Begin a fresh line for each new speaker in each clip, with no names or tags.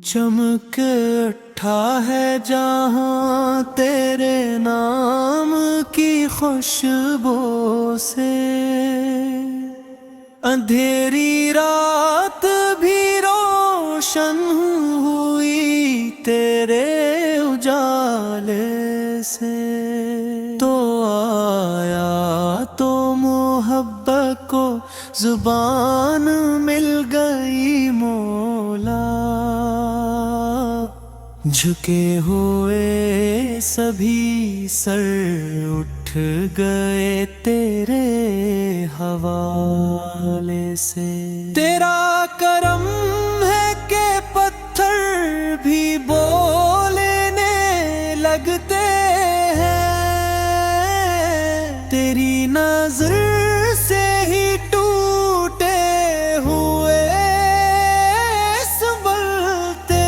چمک اٹھا ہے جہاں تیرے نام کی خوشبو سے، اندھیری رات بھی روشن ہوئی تیرے اجالے سے۔ تو آیا تو محبت کو زبان مل گئی مولا، جھکے ہوئے سبھی سر اٹھ گئے تیرے حوالے سے۔ تیرا کرم ہے کہ پتھر بھی بولنے لگتے ہیں، تیری نظر سے ہی ٹوٹے ہوئے سنبھلتے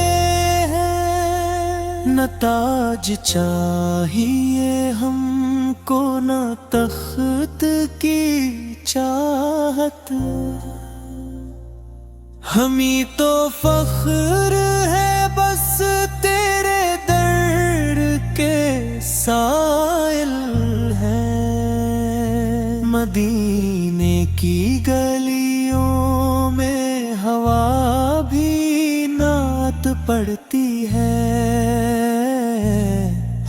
ہیں۔ نہ تاج چاہیے ہم کو نہ تخت کی چاہت، ہمیں تو فخر ہے بس تیرے در کے سائل ہیں۔ مدینے کی گلیوں میں ہوا بھی نعت پڑتی ہے،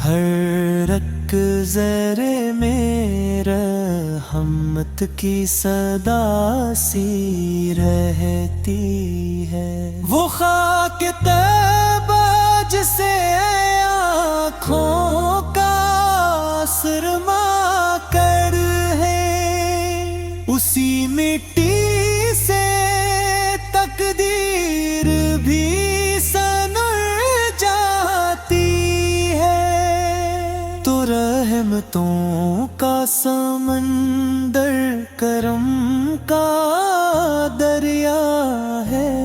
ہر رک زرے میں رحمت کی صدا سی رہتی ہے۔ وہ خاک طیبہ جسے آنکھوں کا سرما کر ہے، اسی مٹی سے تقدیر بھی سنور جاتی ہے۔ تو رحمتوں کا سمندر کرم کا دریا ہے،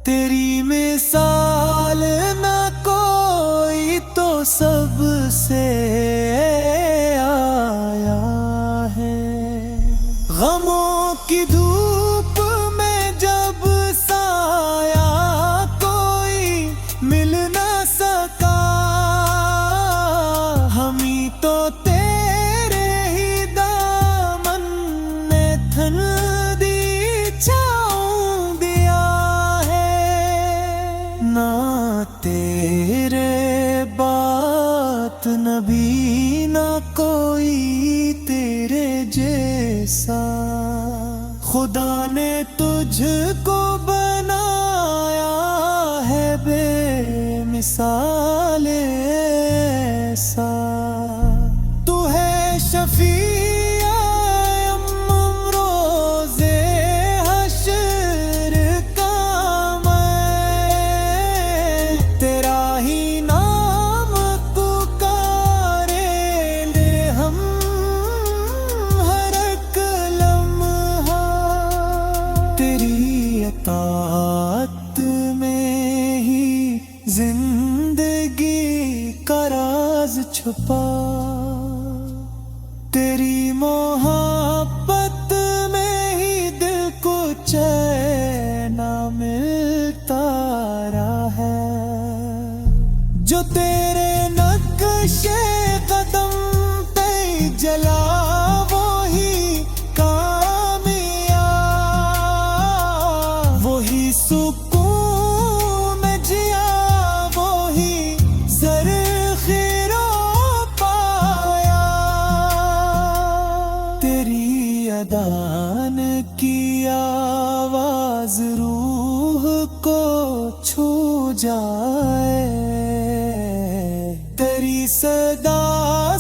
تیری مثال نہ کوئی تو سب سے آیا ہے۔ غموں کی دھوپ میں جب سایہ کوئی مل نہ سکا، ہمیں تو تیرے ہی دامن نے ٹھنڈی چھاؤں دیا ہے۔ نہ تیرے بات نبی نہ کوئی تیرے جیسا، خدا نے تجھ کو بنایا ہے بے مثال ایسا۔ تو ہے شفیع روز حشر کا، میں تیرا ہی نام پکارے لے ہم ہر ایک لمحہ، تیری اطاعت میں ہی زندگی کا راز چھپا، تیری محبت میں ہی دل کو چین ملتا رہا ہے۔ جو تیرے نقش قدم پہ جلا وہی کامیاب، وہی سکون میں جیا وہی زرخیرو پایا۔ تیری اذان کی آواز روح کو چھو جائے، تیری صدا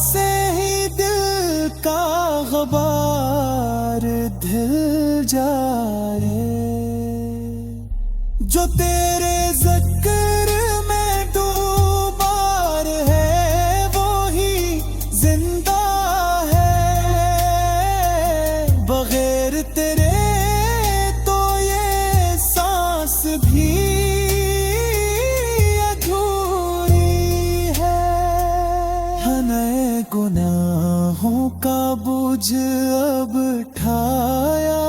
سے ہی دل کا غبار دھل جائے۔ جو تیرے ذکر میں ڈوبار ہے وہی زندہ ہے، بغیر تیرے تو یہ سانس بھی ادھوری ہے۔ نئے گناہوں کا بوجھ تجھ اب ٹھایا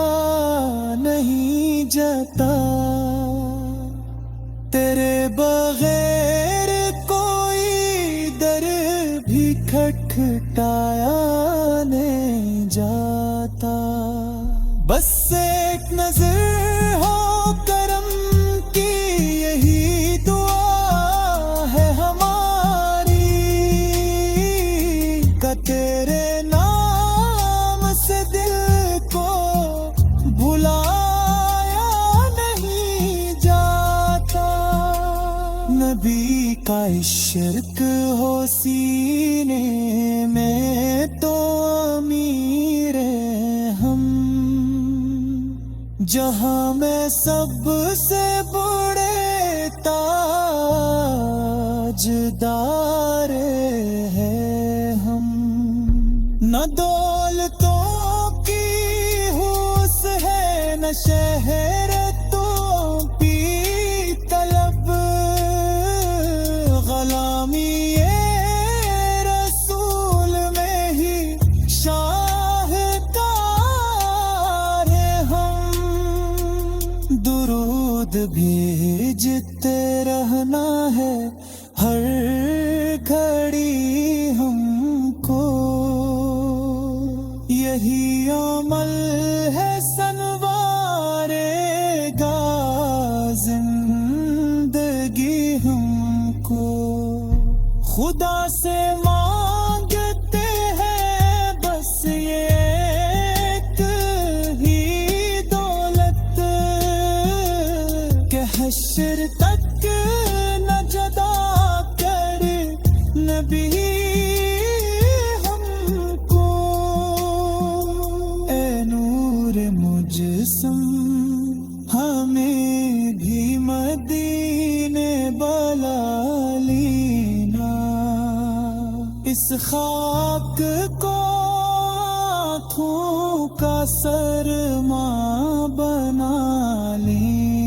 نہیں جاتا، تیرے بغیر کوئی در بھی کھٹکھٹایا نہیں جاتا۔ بس ایک نظر ہو کرم کی یہی دعا ہے ہماری، کہ تیرے نام سے دل کو بھلایا نہیں جاتا۔ نبی کا عشق ہو سینے میں تو امیر ہم، جہاں میں سب سے بڑے تاجدار ہیں ہم۔ نہ دولتوں کی ہوس ہے نہ شہرتوں کی طلب، غلامی رسول میں ہی شاہکار ہیں ہم۔ درود بھیجتے رہنا ہے ہر گھڑی ہم کو، یہی عمل ہے سنوارے گا زندگی ہم کو۔ خدا سے مانگتے ہیں بس ایک ہی دولت، کہ حشر تک نہ جدا کر نبی ہم کو۔ اے نور مجسم ہمیں بھی مدینے بلا لینا، اس خاک کو آنکھوں کا سرما بنا لینا۔